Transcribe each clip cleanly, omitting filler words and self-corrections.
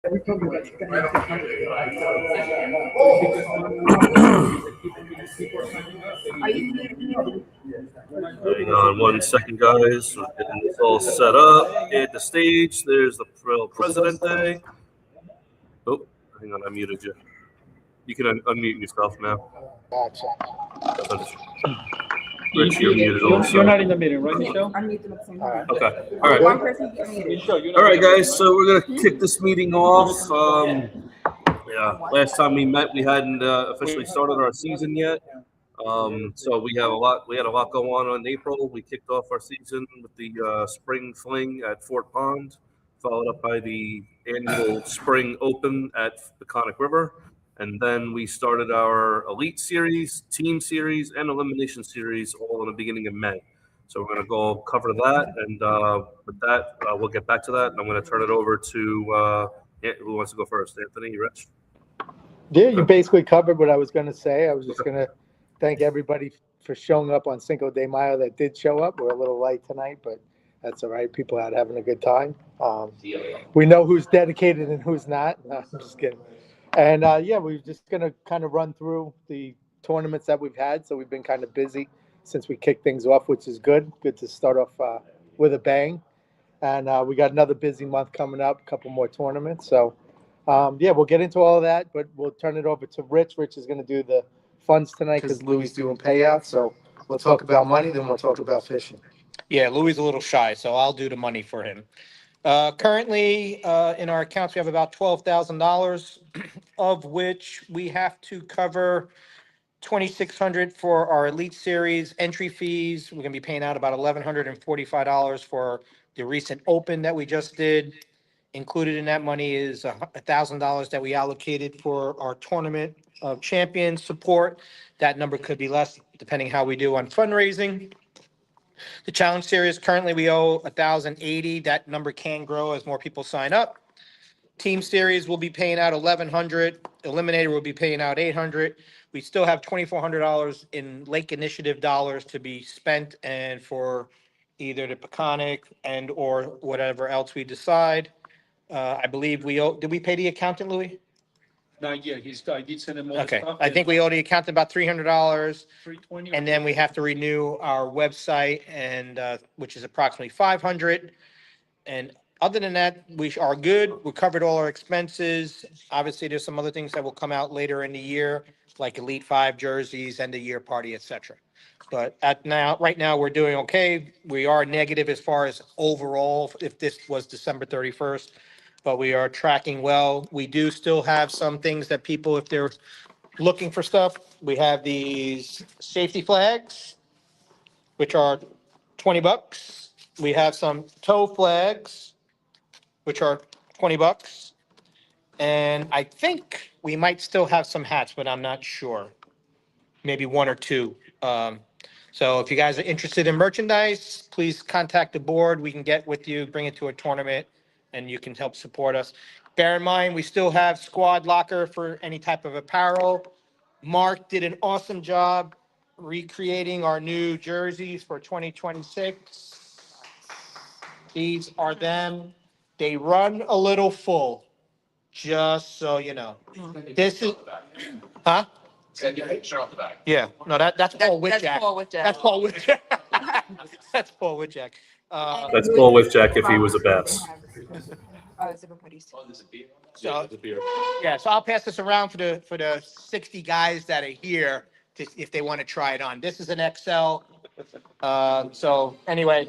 Hang on 1 second, guys. We're getting this all set up. At the stage, there's the President Day. Oh, hang on, I muted you. You can unmute yourself now. Gotcha. Rich, you're muted also. You're not in the meeting, right, Michelle? Unmute them at the same time. Okay. All right. One person can mute. All right, guys. So we're gonna kick this meeting off. Last time we met, we hadn't officially started our season yet. So we had a lot going on in April. We kicked off our season with the spring fling at Fort Pond, followed up by the annual spring open at the Conic River. And then we started our elite series, team series, and elimination series all in the beginning of May. So we're going to go cover that. And with that, we'll get back to that. And I'm going to turn it over to who wants to go first? Anthony, Rich? Yeah, you basically covered what I was going to say. I was just going to thank everybody for showing up on Cinco de Mayo that did show up. We're a little light tonight, but that's all right. People out having a good time. We know who's dedicated and who's not. No, I'm just kidding. And we're just going to kind of run through the tournaments that we've had. So we've been kind of busy since we kicked things off, which is good. Good to start off with a bang. And we got another busy month coming up, a couple more tournaments. So, we'll get into all of that, but we'll turn it over to Rich. Rich is going to do the funds tonight because Louis is doing payouts. So we'll talk about money, then we'll talk about fishing. Yeah, Louis is a little shy, so I'll do the money for him. Currently, in our accounts, we have about $12,000, of which we have to cover $2,600 for our Elite Series entry fees. We're going to be paying out about $1,145 for the recent Open that we just did. Included in that money is $1,000 that we allocated for our Tournament of Champions support. That number could be less depending how we do on fundraising. The Challenge Series, currently we owe $1,080. That number can grow as more people sign up. Team Series will be paying out $1,100. Eliminator will be paying out $800. We still have $2,400 in Lake Initiative dollars to be spent and for either the Peconic and or whatever else we decide. I believe we owe, did we pay the accountant, Louis? Not yet. I did send him all the Okay, stuff. I think we owe the accountant about $300. $320. And then we have to renew our website and, which is approximately $500. And other than that, we are good. We covered all our expenses. Obviously, there's some other things that will come out later in the year, like Elite 5 jerseys, end of year party, et cetera. But right now, we're doing okay. We are negative as far as overall, if this was December 31st, but we are tracking well. We do still have some things that people, if they're looking for stuff, we have these safety flags, which are $20. We have some tow flags, which are $20. And I think we might still have some hats, but I'm not sure. Maybe one or two. So if you guys are interested in merchandise, please contact the board. We can get with you, bring it to a tournament, and you can help support us. Bear in mind, we still have squad locker for any type of apparel. Mark did an awesome job recreating our new jerseys for 2026. These are them. They run a little full, just so you know. This is, huh? Yeah, no, that's Paul Whitjack. That's Paul Whitjack. That's Paul Whitjack. That's Paul Whitjack. That's Paul Whitjack if he was a bass. So, yeah, so I'll pass this around for the 60 guys that are here if they want to try it on. This is an XL. So anyway,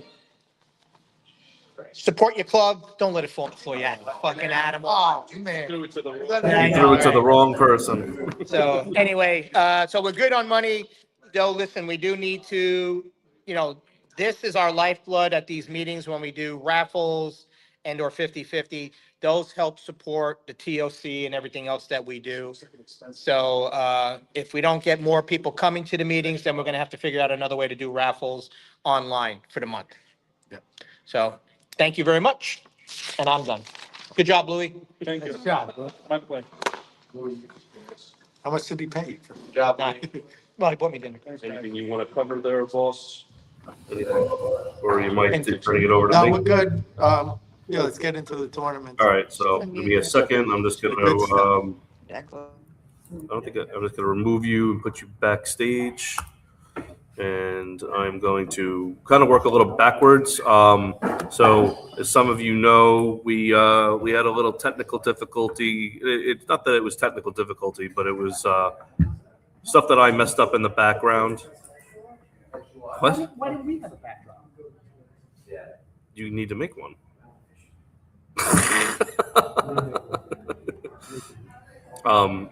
support your club. Don't let it fall on the floor, you fucking animal. Oh, man. He threw it to the wrong person. So anyway, so we're good on money. Though, listen, we do need to, this is our lifeblood at these meetings when we do raffles and or 50-50. Those help support the TOC and everything else that we do. So if we don't get more people coming to the meetings, then we're going to have to figure out another way to do raffles online for the month. Yeah. So thank you very much. And I'm done. Good job, Louis. Thank you. Nice job. My pleasure. How much did he pay? Well, he bought me dinner. Anything you want to cover there, boss? Or you might bring it over to No, me? we're good. Yeah, let's get into the tournament. All right, so give me a second. I'm just gonna, I'm just gonna remove you and put you backstage. And I'm going to kind of work a little backwards. So as some of you know, we had a little technical difficulty. It's not that it was technical difficulty, but it was stuff that I messed up in the background. What? Why did we have a backdrop? You need to make one.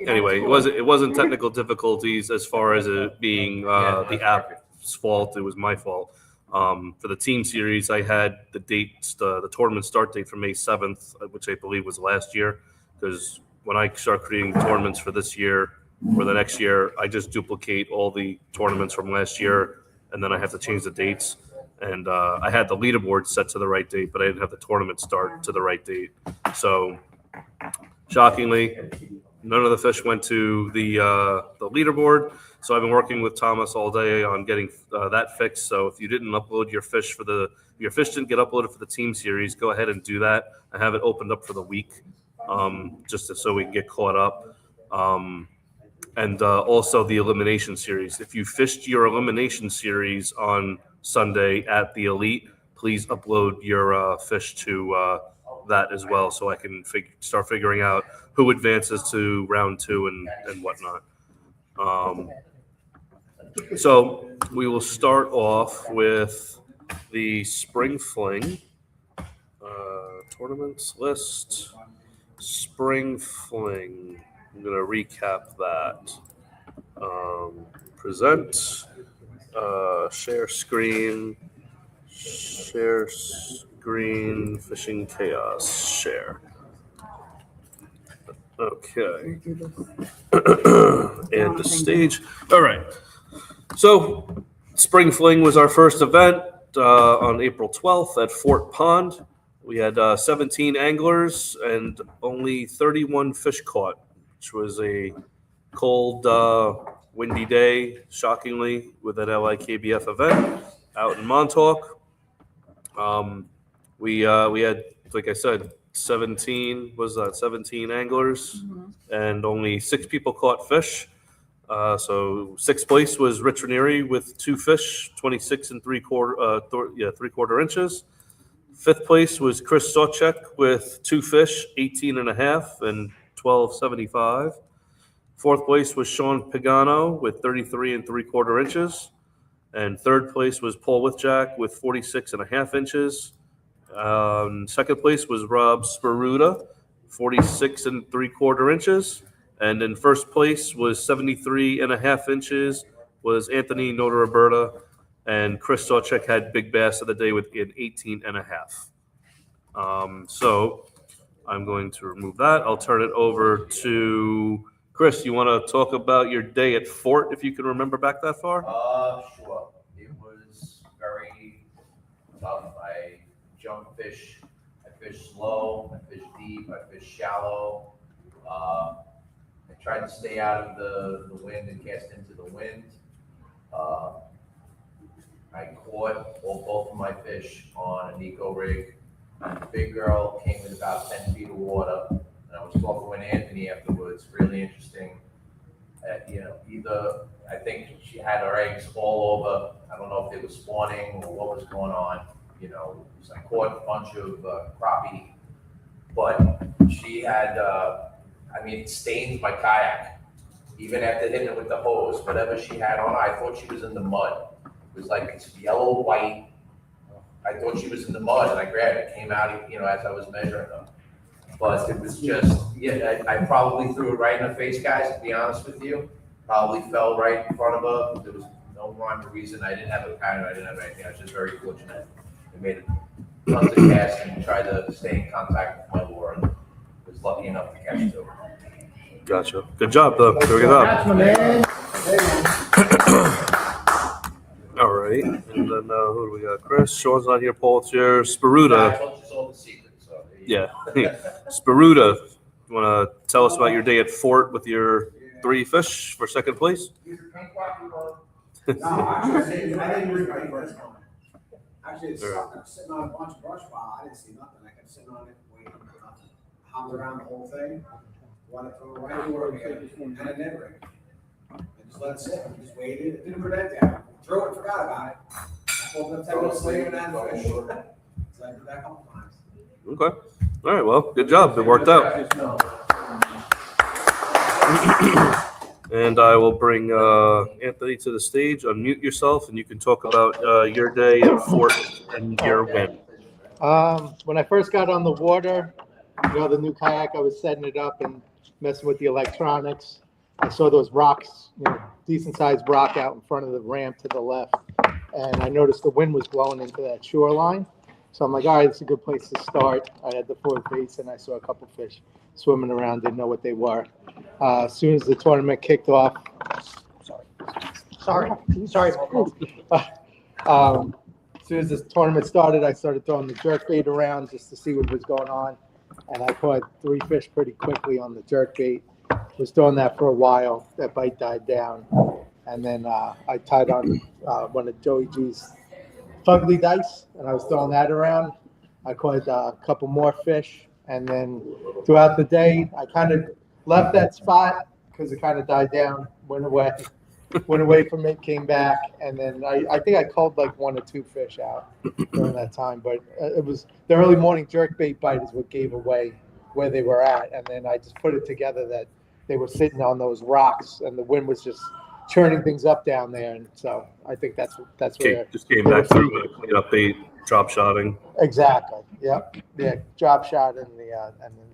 Anyway, it wasn't technical difficulties as far as it being the app's fault. It was my fault. For the team series, I had the dates, the tournament start date for May 7th, which I believe was last year. Because when I start creating tournaments for this year or the next year, I just duplicate all the tournaments from last year, and then I have to change the dates. And I had the leaderboard set to the right date, but I didn't have the tournament start to the right date. So, shockingly, none of the fish went to the leaderboard. So I've been working with Thomas all day on getting that fixed. So if you didn't upload your fish your fish didn't get uploaded for the team series, go ahead and do that. I have it opened up for the week, so we can get caught up. And also the elimination series. If you fished your elimination series on Sunday at the Elite, please upload your fish to that as well, so I can start figuring out who advances to round 2 and whatnot. So we will start off with the Spring Fling tournaments list. Spring Fling. I'm going to recap that. Present, share screen, fishing chaos, share. Okay. And the stage. All right. So, Spring Fling was our first event on April 12th at Fort Pond. We had 17 anglers and only 31 fish caught, which was a cold, windy day, shockingly, with an LIKBF event out in Montauk. We had, like I said, 17 anglers, and only 6 people caught fish. So 6th place was Rich Ranieri with 2 fish, 26 and 3/4 inches. 5th place was Chris Sawchek with 2 fish, 18 and a half and 12.75. 4th place was Sean Pagano with 33 and 3/4 inches. And 3rd place was Paul Withjack with 46 and a half inches. 2nd place was Rob Sparuta, 46 and 3/4 inches. And in 1st place was 73 and a half inches was Anthony Notaroberta. And Chris Sawchek had big bass of the day with an 18 and a half. So I'm going to remove that. I'll turn it over to Chris. You want to talk about your day at Fort, if you can remember back that far? Sure. It was very tough. I jump fish. I fish slow. I fish deep. I fish shallow. I tried to stay out of the wind and cast into the wind. I caught both of my fish on a Nico rig. The big girl came in about 10 feet of water, and I was talking with Anthony afterwards. Really interesting. Either I think she had her eggs all over. I don't know if they were spawning or what was going on. So I caught a bunch of crappie, but she had, it stains my kayak. Even after hitting it with the hose, whatever she had on, I thought she was in the mud. It was like it's yellow, white. I thought she was in the mud, and I grabbed it. It came out, as I was measuring them. But it was just, I probably threw it right in her face, guys, to be honest with you. Probably fell right in front of her. There was no rhyme or reason. I didn't have a pattern. I didn't have anything. I was just very fortunate. I made tons of casts and tried to stay in contact with my lure, and was lucky enough to catch 2. Gotcha. Good job, though. Good job. All right. And then who do we got? Chris. Sean's not here. Paul's here. Sparuta. I told you all the secrets. So Yeah. Sparuta, you want to tell us about your day at Fort with your 3 fish for 2nd place? No, actually, I didn't read my first comment. Actually, it's sitting on a bunch of brush pile. I didn't see nothing. I kept sitting on it, waiting, hopped around the whole thing. Wanted to throw it right over again, and it never ran. And just let it sit, and just waited, it didn't prevent that. Threw it and forgot about it. I pulled it up 10 minutes later and had a fish. So I did that a couple times. Okay. All right. Well, good job. It worked out. And I will bring Anthony to the stage. Unmute yourself, and you can talk about your day at Fort and your win. When I first got on the water, the new kayak, I was setting it up and messing with the electronics. I saw those rocks, decent sized rock out in front of the ramp to the left. And I noticed the wind was blowing into that shoreline. So I'm like, all right, it's a good place to start. I had the fourth base and I saw a couple fish swimming around, didn't know what they were. As soon as the tournament kicked off, sorry. As soon as this tournament started, I started throwing the jerkbait around just to see what was going on. And I caught 3 fish pretty quickly on the jerkbait. Was throwing that for a while. That bite died down. And then I tied on one of Joey G's fugly dice, and I was throwing that around. I caught a couple more fish. And then throughout the day, I kind of left that spot because it kind of died down, went away from it, came back, and then I think I called like 1 or 2 fish out during that time. But it was the early morning jerkbait bite is what gave away where they were at, and then I just put it together that they were sitting on those rocks, and the wind was just churning things up down there, and so I think that's where Just came back through with a cleanup bait, drop shotting. exactly. Yep. Yeah. Drop shot and then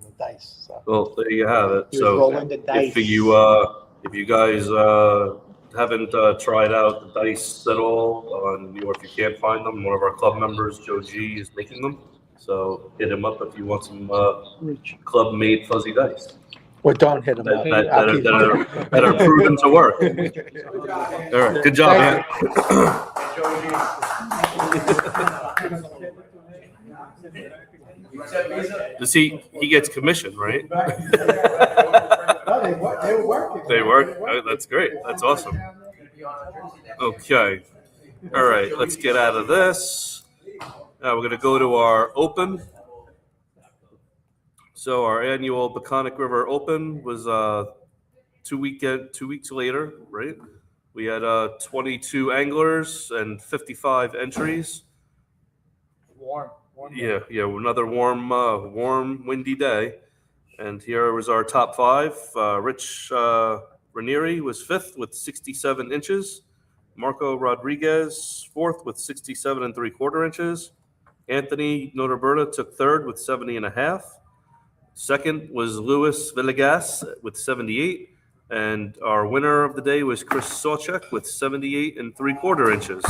the dice. So. Well, there you have it. He was So rolling the dice. if you guys haven't tried out the dice at all, or if you can't find them, one of our club members, Joe G, is making them. So hit him up if you want some club-made fuzzy dice Well, don't hit him up. that are proven to work. All right, good job, man. He gets commission, right? They were working. They work. Oh, that's great. That's awesome. Okay. All right. Let's get out of this. Now we're going to go to our open. So our annual Peconic River Open was 2 weeks later, right? We had 22 anglers and 55 entries. Warm. Yeah, another warm, windy day. And here was our top 5. Rich Ranieri was 5th with 67 inches. Marco Rodriguez 4th with 67 3/4 inches. Anthony Notarberta took 3rd with 70.5. Second was Louis Villegas with 78. And our winner of the day was Chris Sawchek with 78 3/4 inches.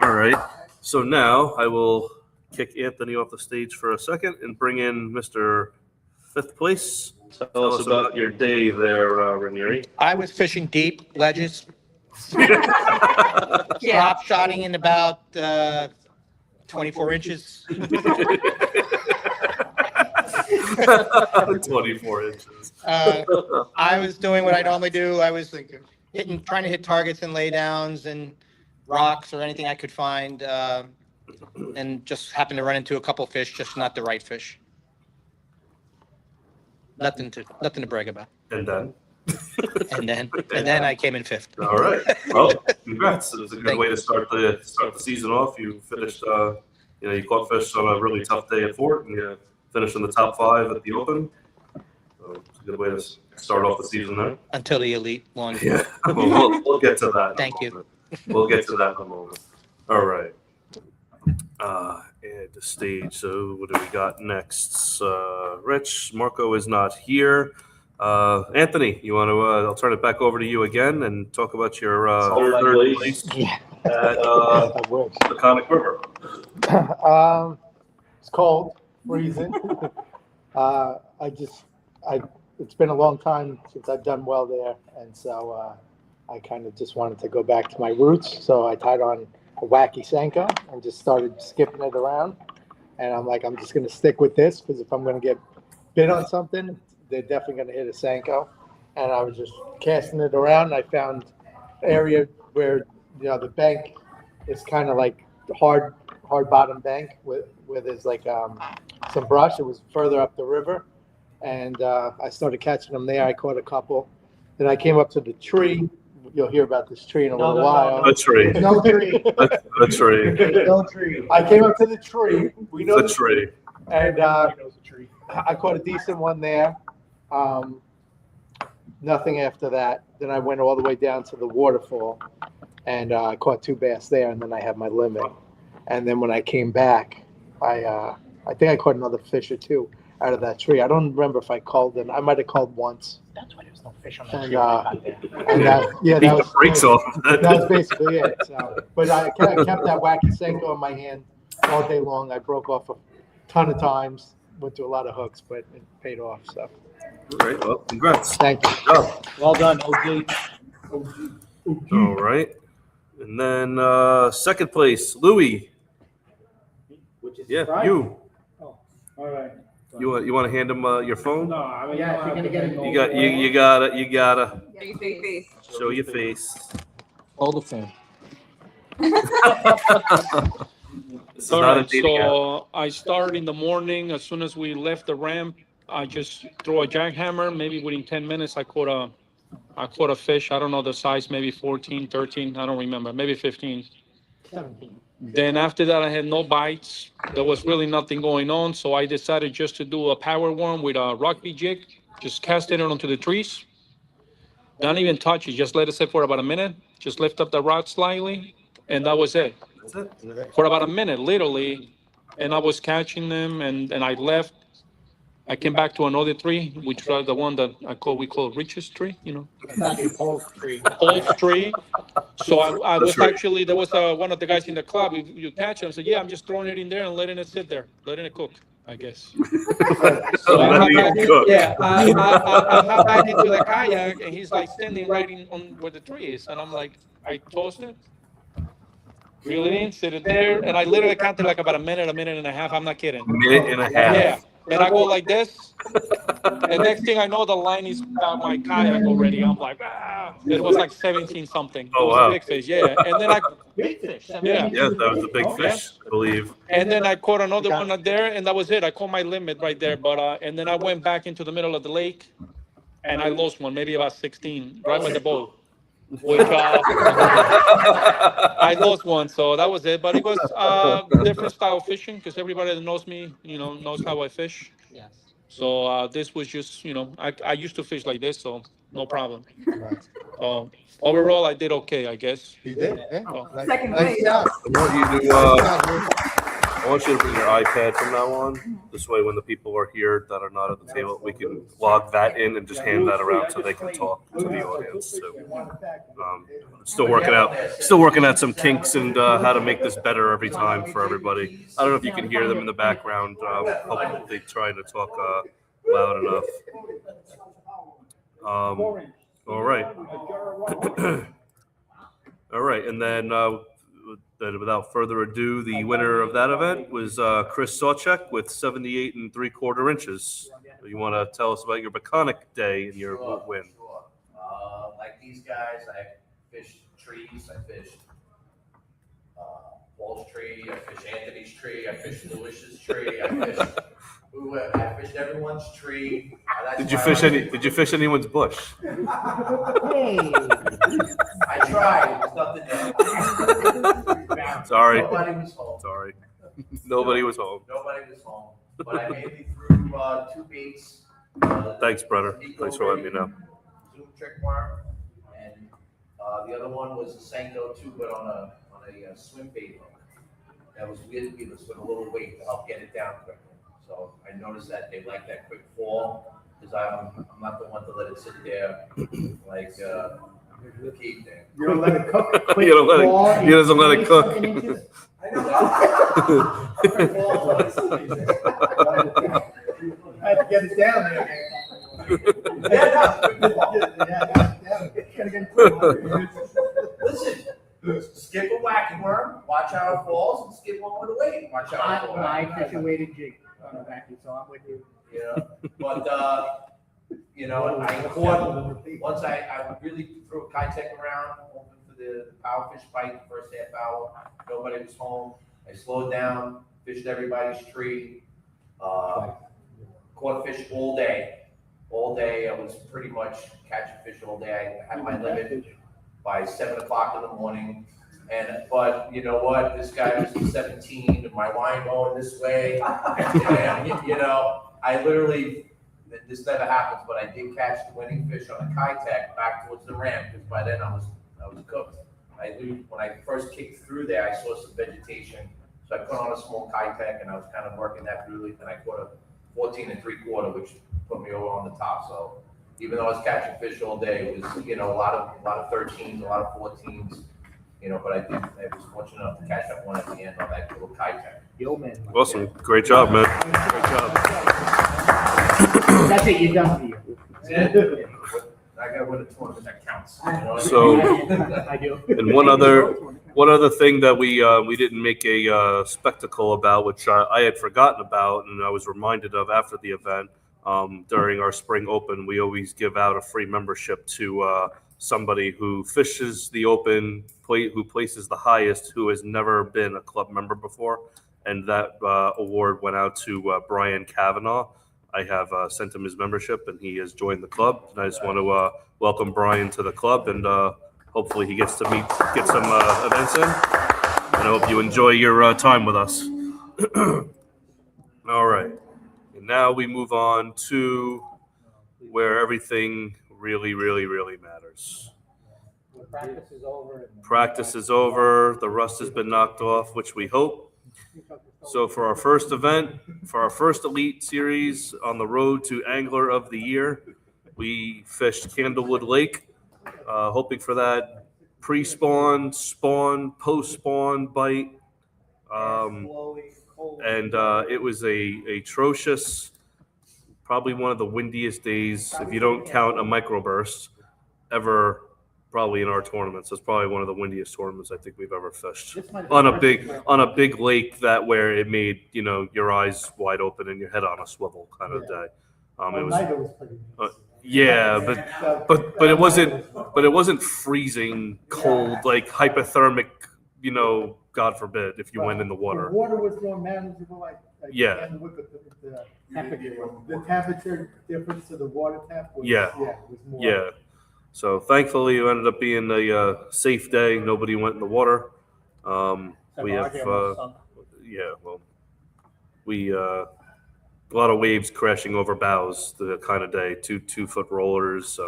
All right. So now I will kick Anthony off the stage for a second and bring in Mr. 5th place. Tell us about your day there, Ranieri. I was fishing deep ledges. Drop shotting in about 24 inches. 24 inches. I was doing what I normally do. I was trying to hit targets and laydowns and rocks or anything I could find, and just happened to run into a couple fish, just not the right fish. Nothing to brag about. And then? And then I came in 5th. All right. Well, congrats. It was a good way to start the season off. You finished, you caught fish on a really tough day at Fort, and you finished in the top 5 at the Open. So it's a good way to start off the season there. Until the Elite won. Yeah, we'll get to that. Thank you. We'll get to that in a moment. All right. And the stage. So what do we got next? Rich, Marco is not here. Anthony, you want to? I'll turn it back over to you again and talk about your third place at the Conic River. It's cold, freezing. It's been a long time since I've done well there, and so I kind of just wanted to go back to my roots. So I tied on a wacky Senko and just started skipping it around. And I'm like, I'm just going to stick with this because if I'm going to get bit on something, they're definitely going to hit a Senko. And I was just casting it around. And I found an area where the bank is kind of like hard hard bottom bank where there's like some brush. It was further up the river, and I started catching them there. I caught a couple. Then I came up to the tree. You'll hear about this tree in a little while. The tree. No tree. The tree. No tree. I came up to the tree. We know The tree. and I caught a decent one there. Nothing after that. Then I went all the way down to the waterfall, and I caught 2 bass there, and then I had my limit. And then when I came back, I think I caught another fish or 2 out of that tree. I don't remember if I called in. I might have called once. That's why there's no fish on that And, tree when I got there. And Beat the brakes off. that was basically it. So, but I kept that wacky Senko in my hand all day long. I broke off a ton of times, went to a lot of hooks, but it paid off. So All right. Well, congrats. thank you. Good job. Well done, OG. All right. And then second place, Louis. Yeah, you. All right. You want to hand him your phone? No, I mean, Yeah, if you're gonna get it. You gotta Show your face. show your face. Hold the phone. This is All not a right, dating app. so I started in the morning. As soon as we left the ramp, I just threw a jackhammer. Maybe within 10 minutes, I caught a fish. I don't know the size, maybe 14, 13. I don't remember, maybe 15. 17. Then after that, I had no bites. There was really nothing going on. So I decided just to do a power worm with a rugby jig, just casting it onto the trees. Don't even touch it. Just let it sit for about a minute. Just lift up the rod slightly. And that was it. That's it. For about a minute, literally. And I was catching them and I left. I came back to another tree, which was the one that we call Rich's tree, Paul's tree. Paul's tree. So I was That's right. actually, there was one of the guys in the club, you catch him, I said, yeah, I'm just throwing it in there and letting it sit there, letting it cook, I guess. So I Letting hop it back, cook. yeah, I hop back into the kayak and he's like standing right on where the tree is. And I'm like, I tossed it, reel it in, sit it there. And I literally counted like about a minute and a half. I'm not kidding. Minute and a half. Yeah. And I go like this. And next thing I know, the line is about my kayak already. I'm like, ah. It was like 17 something. Oh, It was wow. a big fish, yeah. And then Big fish. yeah. Yeah, that was a big fish, I believe. And then I caught another one up there, and that was it. I caught my limit right there. But and then I went back into the middle of the lake, and I lost one, maybe about 16, right by the boat. Which I lost one, so that was it. But it was different style fishing because everybody that knows me, knows how I fish. Yes. So this was just, I used to fish like this, so no problem. Overall, I did okay, I guess. You did. Yeah. Oh. Second Nice place. job. I want you to bring your iPad from now on. This way, when the people are here that are not at the table, we can log that in and just hand that around so they can talk to the audience. So, still working out some kinks and how to make this better every time for everybody. I don't know if you can hear them in the background. Hopefully, trying to talk loud enough. All right. All right, and then without further ado, the winner of that event was Chris Sawchek with 78 3/4 inches. You want to tell us about your Baconic day and your win? Sure. Like these guys, I fished trees. I fished Paul's tree. I fished Anthony's tree. I fished Lewis's tree. I fished everyone's tree. Did you fish anyone's bush? I tried. There's nothing there. Sorry. Nobody was home. Sorry. Nobody was home. Nobody was home. But I mainly threw 2 baits. Thanks, brother. Thanks for letting me know. Zoom trick worm, and the other one was a Senko too, but on a swim bait hook. That was with a little weight to help get it down quicker. So I noticed that they like that quick fall because I'm not the one to let it sit there like the key thing. You don't let it cook. He doesn't let it cook. I know. I had to get it down there. Listen, skip a whacking worm, watch how it falls, and skip one with a weight, watch how it falls. I fish a weighted jig on the back, so I'm with you. Yeah, but, I caught, once I really threw a Kitech around, hoping for the power fish bite, the first half hour, nobody was home. I slowed down, fished everybody's tree, caught fish all day. All day, I was pretty much catching fish all day. I had my limit by 7 o'clock in the morning. But you know what? This guy was 17, my line going this way. And, you know, I literally, this never happens, but I did catch the winning fish on a Kitech back towards the ramp, because by then I was cooked. When I first kicked through there, I saw some vegetation, so I put on a small Kitech, and I was kind of working that through, and I caught a 14 3/4, which put me over on the top. So even though I was catching fish all day, it was, you know, a lot of 13s, a lot of 14s, you know, but I was fortunate enough to catch that one at the end on that little Kitech. Awesome. Great job, man. Great job. That's it, you're done for you. I got to win a tournament that counts. You know what I mean? So, I do. and one other thing that we didn't make a spectacle about, which I had forgotten about, and I was reminded of after the event. During our spring open, we always give out a free membership to somebody who fishes the open, who places the highest, who has never been a club member before, and that award went out to Brian Kavanaugh. I have sent him his membership, and he has joined the club. And I just want to welcome Brian to the club, and hopefully he gets to get some events in. And I hope you enjoy your time with us. All right. And now we move on to where everything really, really, really matters. Practice is over. Practice is over. The rust has been knocked off, which we hope. So for our first event, for our first Elite Series on the road to Angler of the Year, we fished Candlewood Lake, hoping for that pre-spawn, spawn, post-spawn bite. And it was a atrocious, probably one of the windiest days, if you don't count a microburst, ever probably in our tournaments. It's probably one of the windiest tournaments I think we've ever fished on a big lake that where it made, you know, your eyes wide open and your head on a swivel kind of day. It was pretty yeah, but it wasn't freezing cold, like hypothermic, you know, God forbid if you went in the water. The water was more manageable, like Yeah. The temperature difference to the water temp was, Yeah. it was more. Yeah. So thankfully, it ended up being a safe day. Nobody went in the water. We have, we a lot of waves crashing over bows. The kind of day, 2-foot rollers.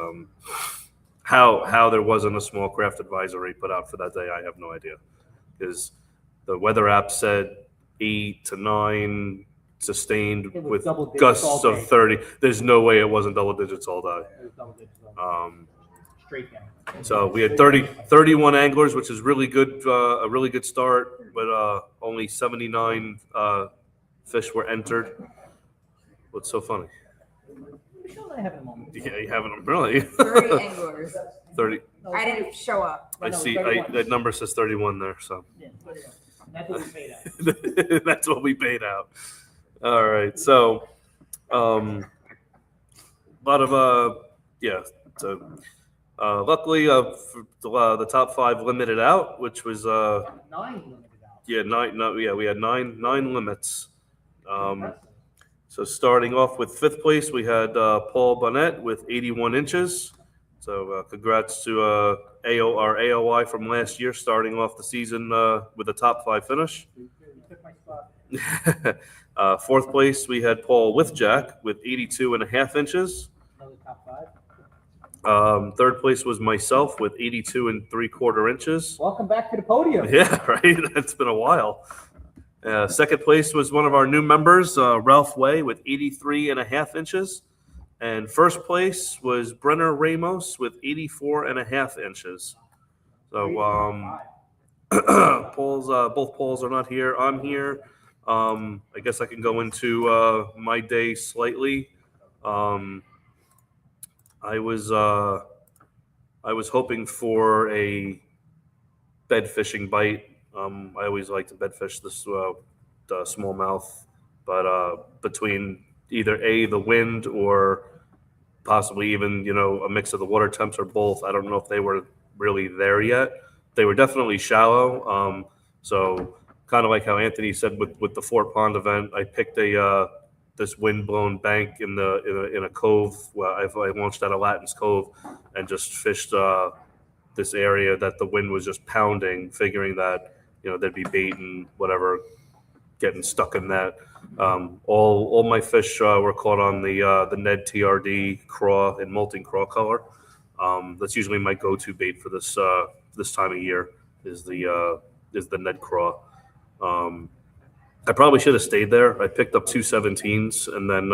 How there wasn't a small craft advisory put out for that day, I have no idea, because the weather app said 8 to 9 sustained with gusts of 30. There's no way it wasn't double digits all day. Straight down. So we had 31 anglers, which is really good, a really good start, but only 79 fish were entered. What's so funny? Michelle and I have a moment. Yeah, you having them really? 30 anglers. 30. I didn't show up. I see. That number says 31 there. So Yeah, 31. That's what we paid out. that's what we paid out. All right. So, a lot of yeah. So, luckily, the top 5 limited out, which was 9 limited out. yeah, we had nine limits. So starting off with 5th place, we had Paul Bonnet with 81 inches. So congrats to our AOY from last year, starting off the season with a top 5 finish. You took my spot. 4th place, we had Paul Withjack with 82.5 inches. Another top 5. 3rd place was myself with 82 3/4 inches. Welcome back to the podium. Yeah, right. That's been a while. 2nd place was one of our new members, Ralph Way, with 83.5 inches. And 1st place was Brenner Ramos with 84.5 inches. So both polls are not here. I'm here. I guess I can go into my day slightly. I was hoping for a bed fishing bite. I always like to bed fish this the smallmouth, but between either the wind or possibly even, you know, a mix of the water temps or both, I don't know if they were really there yet. They were definitely shallow. So kind of like how Anthony said with the Fort Pond event, I picked this wind-blown bank in a cove. Well, I launched out of Latins Cove and just fished this area that the wind was just pounding, figuring that there'd be bait and whatever getting stuck in that. All my fish were caught on the Ned TRD craw in molting craw color. That's usually my go-to bait for this time of year is the Ned craw. I probably should have stayed there. I picked up 2 17s and then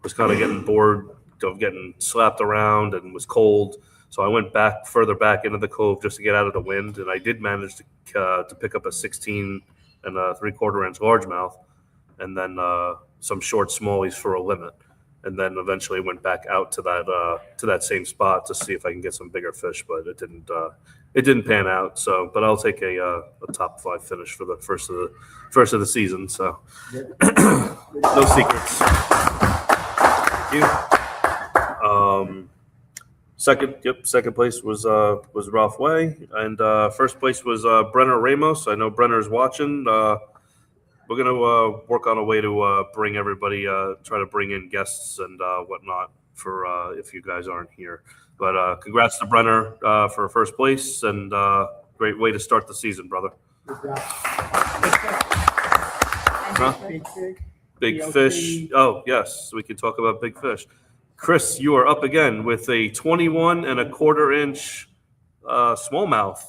was kind of getting bored of getting slapped around and was cold. So I went further back into the cove just to get out of the wind, and I did manage to pick up a 16 and a 3/4 inch largemouth, and then some short smallies for a limit, and then eventually went back out to that same spot to see if I can get some bigger fish, but it didn't pan out. So, but I'll take a top 5 finish for the first of the season. So, no secrets. Thank you. Second place was Ralph Way, and first place was Brenner Ramos. I know Brenner's watching. We're gonna work on a way to bring everybody, try to bring in guests and whatnot for if you guys aren't here. But congrats to Brenner for first place, and great way to start the season, brother. Huh? Big fish. Oh yes, we can talk about big fish. Chris, you are up again with a 21 1/4 inch smallmouth,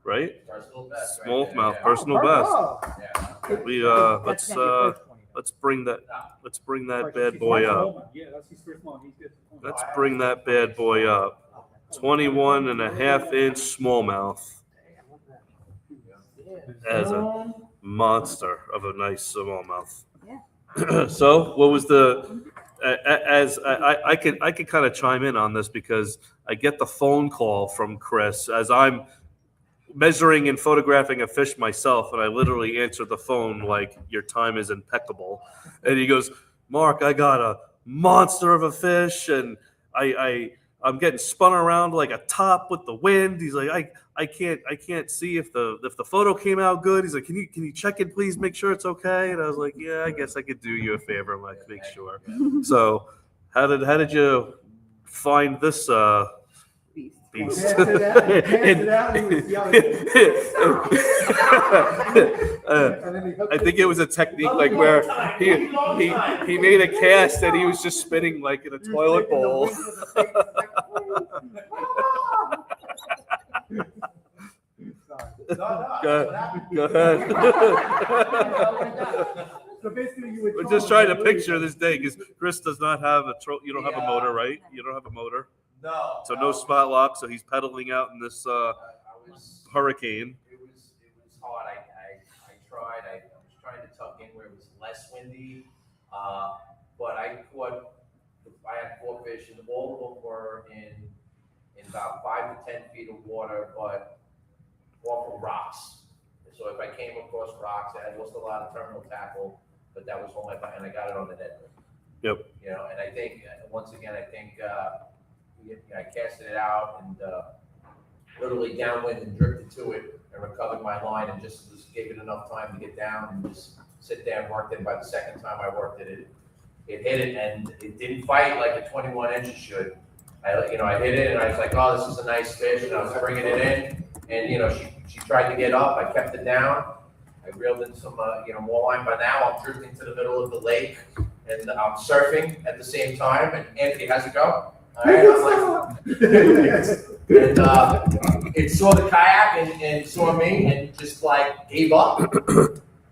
right? Personal best. right Smallmouth, there, personal best. Oh, Yeah. We that's not your first one. let's bring that First, bad he's boy first up. one. Yeah, that's his first one. He's good. Let's bring that bad boy up. 21 1/2 inch smallmouth. As a monster of a nice smallmouth. Yeah. So, what was as I could kind of chime in on this because I get the phone call from Chris as I'm measuring and photographing a fish myself, and I literally answer the phone like, "Your time is impeccable," and he goes, "Mark, I got a monster of a fish, and I'm getting spun around like a top with the wind." He's like, I can't see if the photo came out good. He's like, can you check it, please, make sure it's okay? And I was like, yeah, I guess I could do you a favor, like make sure. So how did you find this beast? Pass it out, he was yelling. And then he hooked I think it was a technique like where he made a cast and he was just spinning like in a toilet bowl. Go ahead. So basically, you would. We're just trying to picture this day because Chris does not have you don't have a motor, right? You don't have a motor, No. so no spot lock. So he's pedaling out in this I was. hurricane. It was hard. I tried. I was trying to tuck in where it was less windy, but I had 4 fish, and all of them were in about 5 to 10 feet of water, but off of rocks. So if I came across rocks, I lost a lot of terminal tackle, but that was all and I got it on the net. Yep. And I think once again, I casted it out and literally downwind and drifted to it and recovered my line and just gave it enough time to get down and just sit there and worked it. By the second time I worked it, it hit it and it didn't fight like a 21 inches should. I hit it and I was like, oh, this is a nice fish, and I was bringing it in, and she tried to get up. I kept it down. I reeled in some more line. By now I'm drifting to the middle of the lake and I'm surfing at the same time. And Anthony, how's it go? All right, I'm like, and it saw the kayak and saw me and just like gave up.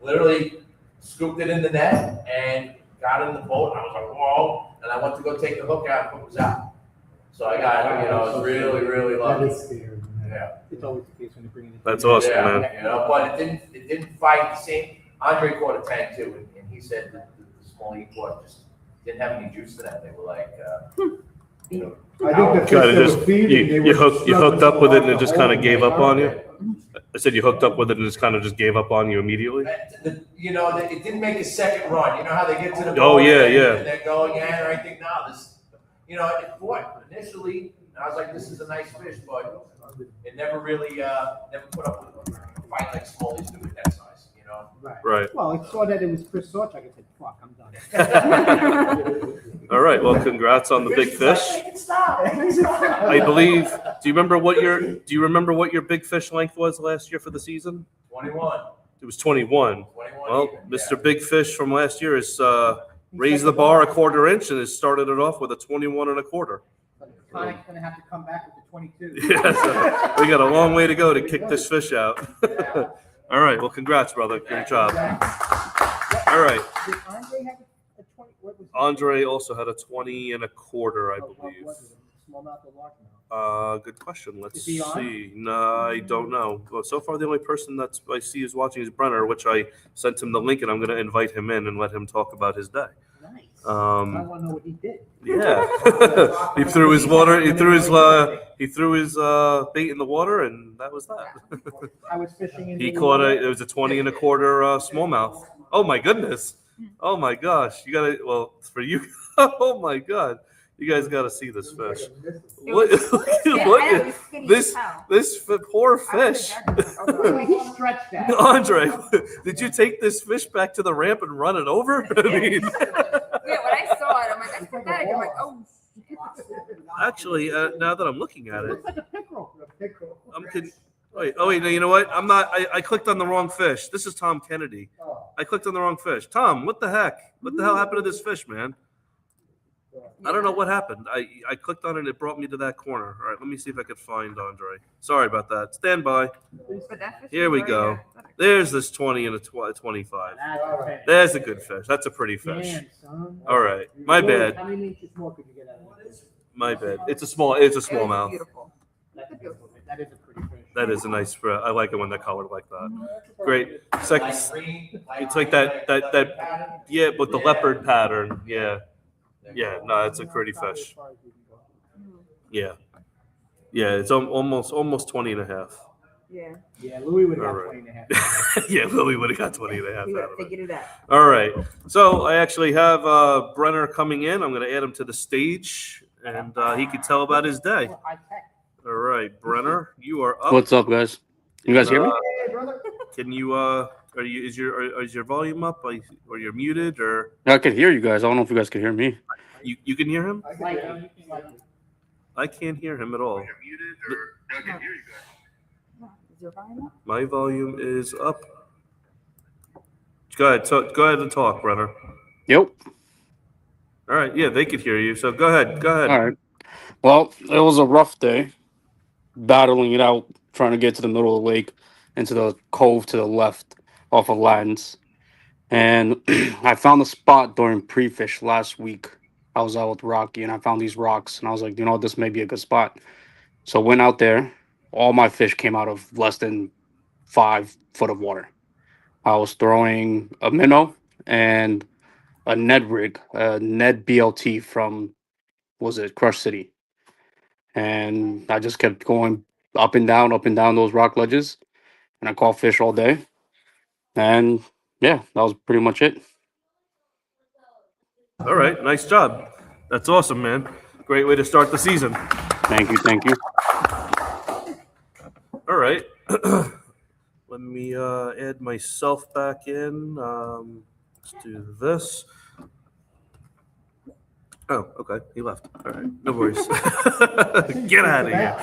Literally scooped it in the net and got in the boat. And I was like, whoa! And I went to go take the hook out, and it was out. So I got, I was really, really lucky. That is scary. Yeah. It's always the case when you bring it in. That's awesome, Yeah, man. but it didn't fight the same. Andre caught a tank too, and he said that the small he caught just didn't have any juice to that. They were like, I think the fish Kind that of just were feeding, they you were hooked up with it and it struggling just to kind of hold gave them. up on you. I said you hooked up with it and just kind of just gave up on you immediately. it didn't make a second run. You know how they get to the Oh, boat yeah, and, yeah. and they're going in or anything. No, it fought initially. And I was like, this is a nice fish, but it never really never put up with a fight like smallies do with that size. know? Right. Well, I saw that it was Chris Sorchak. I said, fuck, I'm done. All right. Well, congrats on the big fish. I believe. Do you remember what your big fish length was last year for the season? 21. It was 21. 21 Well, even, Mr. Big Fish from last year has raised the bar a quarter inch and has started it off with a 21 and a quarter. Connick's gonna have to come back with the 22. Yeah, so we got a long way to go to kick this fish out. All right. Well, congrats, brother. Great job. All right. Did Andre have a 20? What was it? Andre also had a 20 and a quarter, I What believe. was it? Smallmouth or largemouth? Good question. Let's Is he on? see. No, I don't know. Well, so far the only person I see is watching is Brenner, which I sent him the link, and I'm going to invite him in and let him talk about his day. Nice. I Um, want to know what he did. yeah, he threw his water. He threw his bait in the water, and that was that. I was fishing in. He caught it was a 20 and a quarter smallmouth. Oh my goodness. Oh my gosh. You gotta. Well, for you. Oh my god. You guys got to see this fish. Look, this poor fish. He stretched that. Andre, did you take this fish back to the ramp and run it over? I mean, Yeah, when I saw it, I'm like, that's pathetic. I'm like, oh. actually, now that I'm looking at it, Looks like a pickerel. wait. Oh wait, no. You know what? I'm not. I clicked on the wrong fish. This is Tom Kennedy. Oh. I clicked on the wrong fish. Tom, what the heck? What the hell happened to this fish, man? I don't know what happened. I clicked on it and it brought me to that corner. All right, let me see if I could find Andre. Sorry about that. Stand by. But that fish Here was we very go. athletic. There's this 20 and a 25. There's a good fish. That's a pretty fish. Damn, son. All right, my bad. How many inches more could you get out of this? My bad. It's a It small was mouth. beautiful. That is a pretty fish. That is a nice. I like it when they're colored like that. Great. Second, Light green, light it's like green, that. pattern. Yeah, but the leopard pattern. Yeah. Yeah. No, it's a pretty fish. Yeah. Yeah, it's almost 20 and a half. Yeah. Yeah, Louis would have All got right. 20 and a half. Yeah, Lily would have got 20 and a half We out got of it. figured it out. All right. So I actually have Brenner coming in. I'm going to add him to the stage, and he can tell about his day. High tech. All right, Brenner, you are up. What's up, guys? You guys hear me? Hey, brother. Can you? Is your volume up? Or you're muted? Or I can hear you guys. I don't know if you guys can hear me. you can hear him? Slightly. I can't hear him at all. No. Is your volume up? My volume is up. Go ahead. Go ahead and talk, Brenner. Yep. All right. Yeah, they could hear you. So go ahead. Go ahead. All right. Well, it was a rough day, battling it out, trying to get to the middle of the lake, into the cove to the left off of Latins. And I found a spot during pre-fish last week. I was out with Rocky, and I found these rocks, and I was like, you know what, this may be a good spot. So went out there. All my fish came out of less than 5 foot of water. I was throwing a minnow and a Ned rig, a Ned BLT from, Crush City. And I just kept going up and down those rock ledges, and I caught fish all day. And yeah, that was pretty much it. All right. Nice job. That's awesome, man. Great way to start the season. Thank you. All right. Let me add myself back in. Let's do this. Oh, okay. He left. All right. No worries. Get out of here.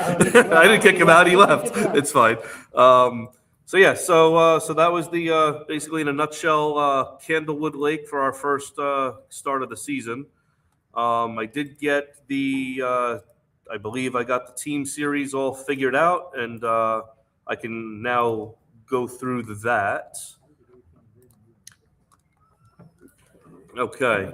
I didn't kick him out. He left. It's fine. So that was the basically in a nutshell Candlewood Lake for our first start of the season. I did get I believe I got the team series all figured out, and I can now go through that. Okay.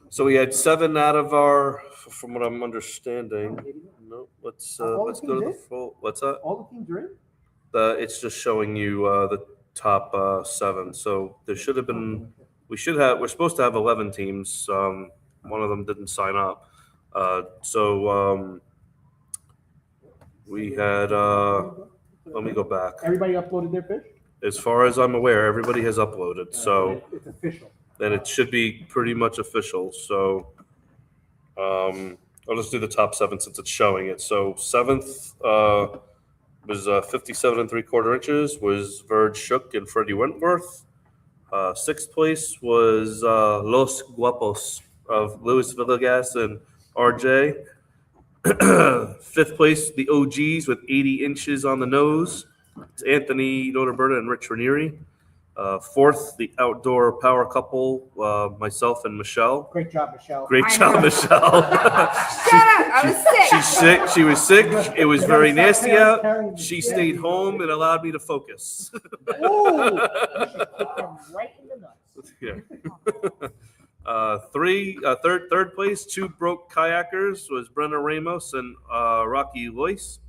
So we had 7 out of our, from what I'm understanding. No, let's go to the full. What's that? All the teams are in? It's just showing you the top 7. So there should have been. We're supposed to have 11 teams. One of them didn't sign up. We had. Let me go back. Everybody uploaded their fish? As far as I'm aware, everybody has uploaded. So. It's official. Then it should be pretty much official. So I'll just do the top 7 since it's showing it. So 7th was 57 3/4 inches was Verge Shook and Freddie Wentworth. Sixth place was Los Guapos of Luis Villegas and RJ. Fifth place, the OGs with 80 inches on the nose. It's Anthony Notarberta and Rich Ranieri. Fourth, the outdoor power couple, myself and Michelle. Great job, Michelle. Great I job, know. Michelle. Shut up! I was sick. She's sick. She was sick. It was very nasty out. Carrying the She shit. stayed home and allowed me to focus. Ooh, you should kick them right in the nuts. Yeah. Third place, two broke kayakers was Brenna Ramos and Rocky Lois.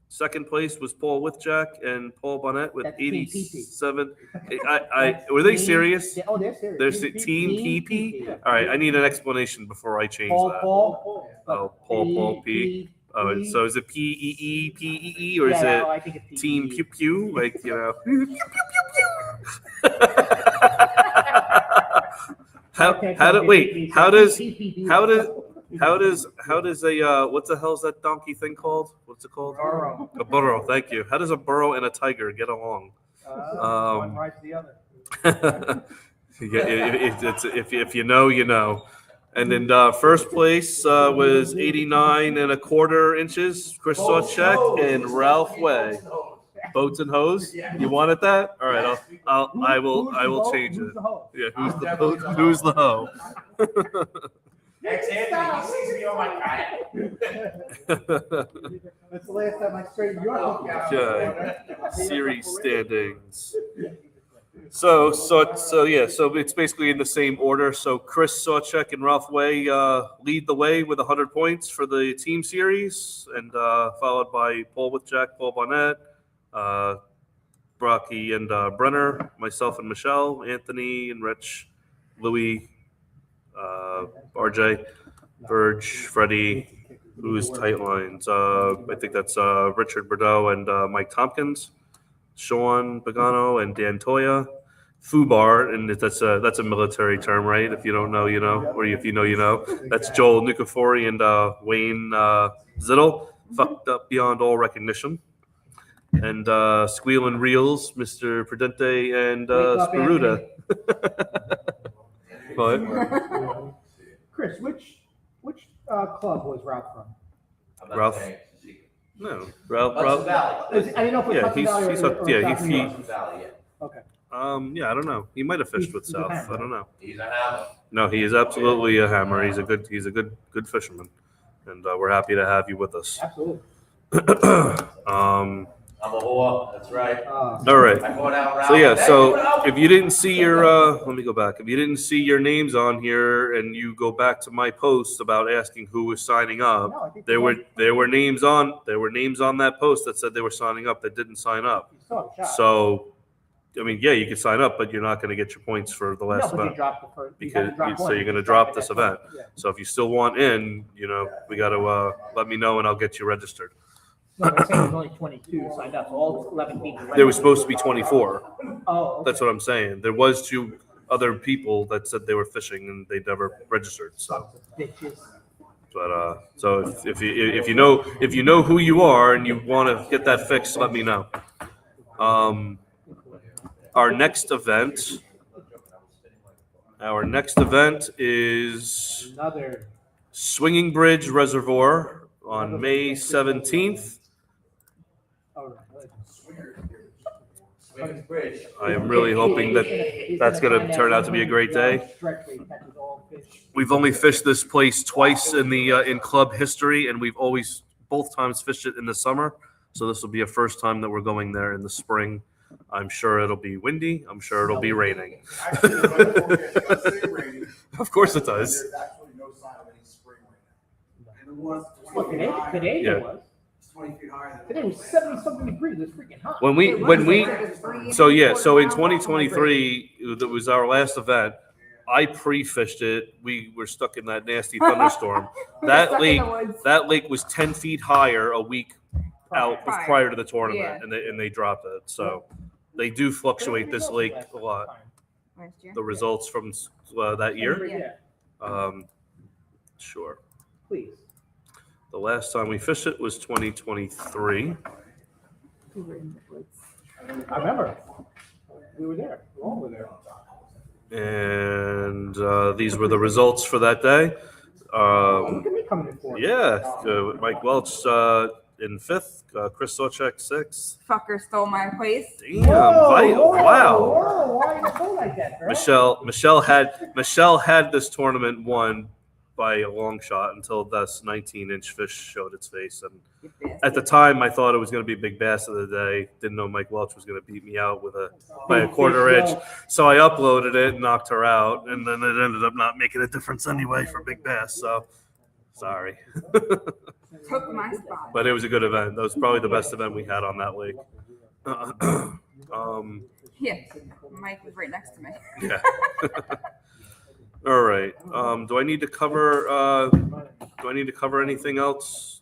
Second place was Paul Withjack and Paul Bonnet with That's Team 87. Were they serious? Oh, they're serious. There's Team PP. All right, I need an explanation before I change Paul, that. Paul. Oh, Paul P. Oh, P. so is it PEE, or is Yeah, it no, I think it's Team PE. Pew Pew? Like, you know. How does a what the hell's that donkey thing called? What's it called? Burrow. A burro. Thank you. How does a burro and a tiger get along? One rides the other. If you know, you know. And then first place was 89 1/4 inches. Chris Sawchek and Ralph Way. Boats and hose. You wanted that? All right. I will change it. Yeah. Who's the boat? Who's the hoe? That's Anthony, he sees me on my kayak. That's the last time I straightened your hook out. Okay. Series standings. So it's basically in the same order. So Chris Sawchek and Ralph Way lead the way with 100 points for the team series, and followed by Paul Withjack, Paul Bonnet, Brocky and Brenner, myself and Michelle, Anthony and Rich, Louis, RJ, Verge, Freddie, who's tight lines. I think that's Richard Bordeaux and Mike Tompkins, Sean Pagano and Dan Toya, Fubar, and that's a military term, right? If you don't know, you know, or if you know, you know. That's Joel Nicofori and Wayne Zittel, fucked up beyond all recognition. And Squeal and Reels, Mr. Prudente and Sparuta. But Chris, which club was Ralph from? I'm not Ralph? saying it's a secret. no, Ralph. Hudson Valley. I didn't know if it was Yeah, Hudson Valley he's or yeah, South New York. Hudson Valley, yeah. Okay. Yeah, I don't know. He might have fished with He's a South. hammer. I don't know. He's a hammer. No, he is absolutely a hammer. He's a good fisherman, and we're happy to have you with us. Absolutely. I'm a whore, that's right. All right. I go down around. So yeah, Hey, so what else? if you didn't see your, let me go back. If you didn't see your names on here, and you go back to my post about asking who was signing up, No, I think there were names on that post that said they were signing up that didn't sign up. You saw the shot. So, I mean, yeah, you can sign up, but you're not going to get your points for the last No, but you event. dropped the first. Because so you're going to drop this event. Yeah. So if you still want in, you know, we got to let me know and I'll get you registered. No, they're saying there's only 22 signed up, so all 11 people. There was supposed to be 24. Oh, okay. That's what I'm saying. There was 2 other people that said they were fishing and they never registered. So, Bitches. but so if you know who you are and you want to get that fixed, let me know. Our next event is Another. Swinging Bridge Reservoir on May 17th. All right. Swingers Bridge. I am really hoping that that's going to turn out to be a great day. We've only fished this place twice in club history, and we've always both times fished it in the summer. So this will be a first time that we're going there in the spring. I'm sure it'll be windy. I'm sure it'll be raining. Of course it does. There's actually no sign of any spring right now. And it was Well, 20 feet today high. there Yeah. was. It's 20 feet higher than. Today was 70-something degrees. It was freaking hot. So in 2023, that was our last event. I pre-fished it. We were stuck in that nasty thunderstorm. That lake was 10 feet higher a week out prior to the tournament, and they dropped it. So they do fluctuate this lake a lot. The results from that year, Yeah, sure. please. The last time we fished it was 2023. We were in the woods. I remember. We were there. We all were there. And these were the results for that day. Look at me coming in fourth. Yeah, Mike Welch in fifth, Chris Sawchek sixth. Fucker stole my place. Damn, wow. Whoa, why are you going like that, girl? Michelle had this tournament won by a long shot until this 19-inch fish showed its face. And You bastard. at the time, I thought it was going to be big bass of the day. Didn't know Mike Welch was going to beat me out by a quarter inch. So I uploaded it and knocked her out, and then it ended up not making a difference anyway for big bass. So sorry, Took my spot. but it was a good event. That was probably the best event we had on that lake. Yeah, Mike was right next to me. Yeah. All right. Do I need to cover? Do I need to cover anything else?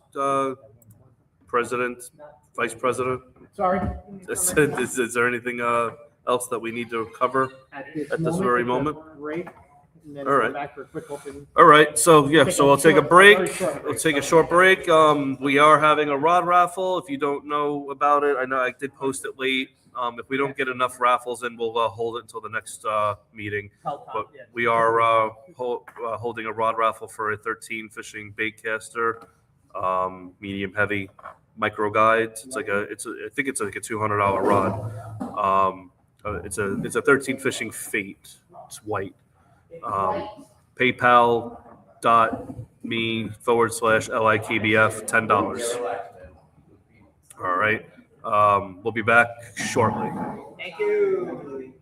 President, Vice President. Sorry. Is there anything else that we need to cover at this very moment? Break, and then All right. go back for a quick open. All right. So yeah. So I'll take a break. Very short break. Let's take a short break. We are having a rod raffle. If you don't know about it, I know I did post it late. If we don't get enough raffles in, we'll hold it until the next meeting. But we are holding a rod raffle for a 13 fishing bait caster, medium heavy micro guides. It's like I think it's like a $200 rod. It's a 13 fishing Fate. It's white. PayPal.me/LIKBF $10. All right. We'll be back shortly. Thank you.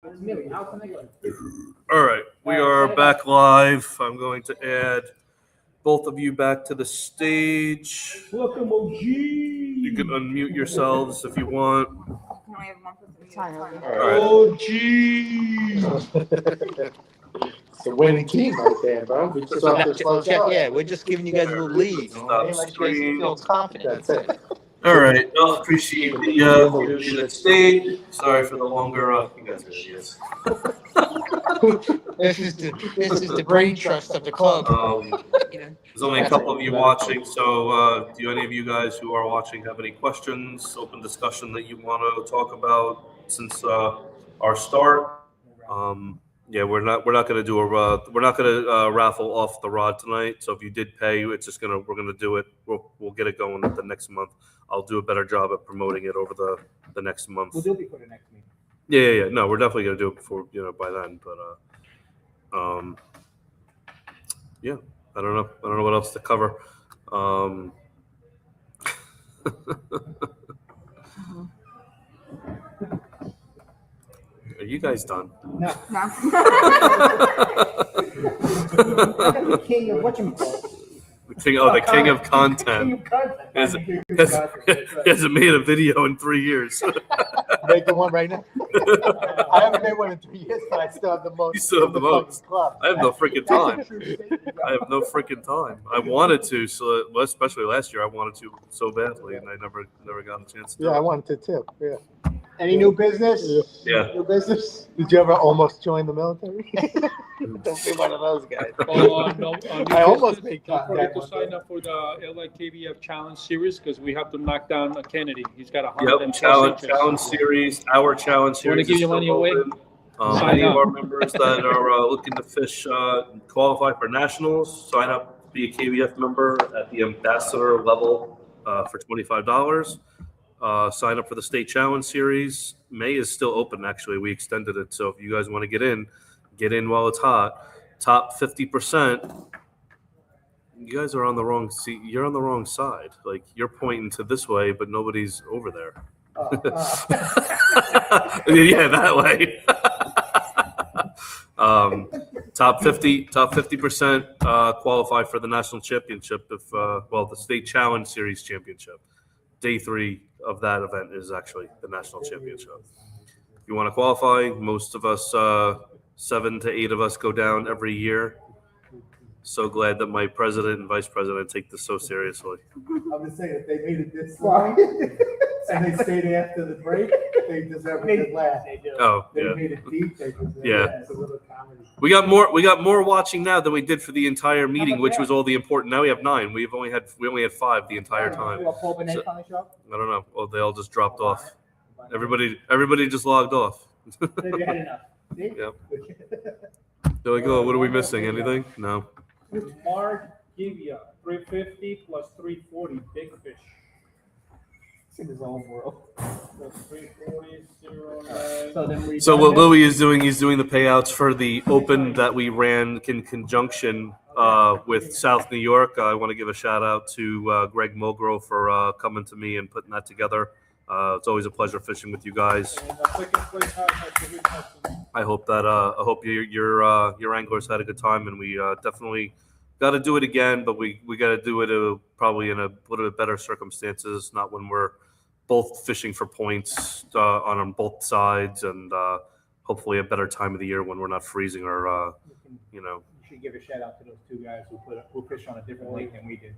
All right, we are back live. I'm going to add both of you back to the stage. Welcome, OG. You can unmute yourselves if you want. Can I have one person mute? Sorry. All right. It's a winning team right there, bro. We just off to a slow start. Yeah, we're just giving you guys a little lead. Stop Like you guys screen. feel confident. That's it. All right, well, appreciate the you that stayed. Sorry for the longer. You guys are idiots. This is the brain trust of the club. There's only a couple of you watching, so do any of you guys who are watching have any questions, open discussion that you want to talk about since our start? Yeah, we're not gonna do raffle off the rod tonight. So if you did pay, we're gonna do it. We'll get it going the next month. I'll do a better job at promoting it over the next month. We'll do it before the next meeting. Yeah. No, we're definitely gonna do it before by then. But yeah, I don't know what else to cover. Are you guys done? No. No. The king of whatchamacallit. The king of content. King of content. Hasn't made a video in 3 years. Making one right now. I haven't made one in 3 years, but I still have the most. You still have the most. Club. I have no freaking time. I have no freaking time. I wanted to, especially last year, I wanted to so badly, and I never got a chance to. Yeah, I wanted to too. Yeah. Any new business? Yeah. New business? Did you ever almost join the military? Don't be one of those guys. I almost made Don't forget contact. to sign up for the LIKBF Challenge Series because we have to knock down a Kennedy. He's got 100 Yep. and Challenge series. Our challenge You wanna series. give is your still money away? open. Sign Any of up. our members that are looking to fish qualify for nationals, sign up, be a KBF member at the ambassador level for $25. Sign up for the state challenge series. May is still open. Actually, we extended it. So if you guys want to get in while it's hot. Top 50%. You guys are on the wrong seat. You're on the wrong side. Like you're pointing to this way, but nobody's over there. Yeah, that way. Top 50% qualify for the national championship. The state challenge series championship. Day 3 of that event is actually the national championship. If you want to qualify, most of us, 7 to 8 of us, go down every year. So glad that my president and vice president take this so seriously. I'm just saying, if they made it this long and they stayed after the break, they deserve a good laugh. Oh, They yeah. made it deep. They deserve Yeah. It's a little comedy. We got more watching now than we did for the entire meeting, which was all the important. Now we have 9. We only had 5 the entire time. I don't know. Oh, they all just dropped off. Everybody just logged off. Maybe I had enough. See? Yep. They're like, oh, what are we missing? Anything? No. Mark, give you 350 plus 340, big fish. It's in his own world. So 340, 09. So then we. So what Louis is doing, he's doing the payouts for the Open that we ran in conjunction with South New York. I want to give a shout out to Greg Mulgrove for coming to me and putting that together. It's always a pleasure fishing with you guys. And the second place has I hope your anglers had a good time, and we definitely got to do it again. But we got to do it probably in a little bit better circumstances, not when we're both fishing for points on both sides, and hopefully a better time of the year when we're not freezing or You should give a shout out to those 2 guys who fished on a different lake than we did.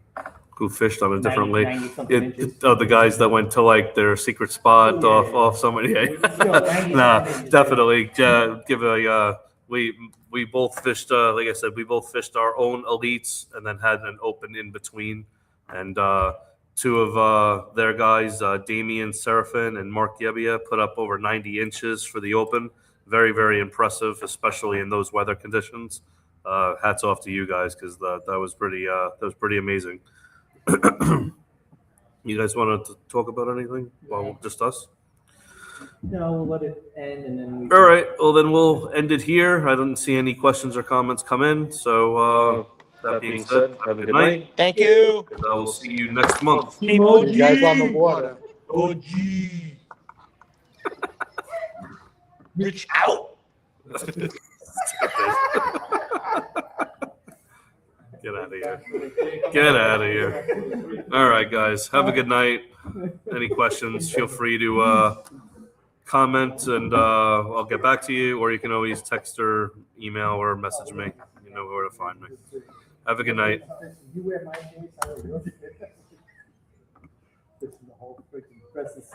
who fished on a different 90 lake. something inches. The guys that went to like their secret spot off somebody. Yeah. Nah, definitely. Give a we both fished. Like I said, we both fished our own elites and then had an Open in between. And 2 of their guys, Damian Seraphin and Mark Yebbia, put up over 90 inches for the Open. Very, very impressive, especially in those weather conditions. Hats off to you guys because that was pretty amazing. You guys want to talk about anything? Well, just us. No, we'll let it end and then. All right. Well, then we'll end it here. I don't see any questions or comments come in. So that being said, have a good night. Thank you. And I will see you next month. Team You guys on the water. OG. Reach out. Get out of here. Get out of here. All right, guys. Have a good night. Any questions, feel free to comment and I'll get back to you, or you can always text or email or message me. You know where to find me. Have a good night. You wear my case, I wear yours. This is the whole freaking rest of the season.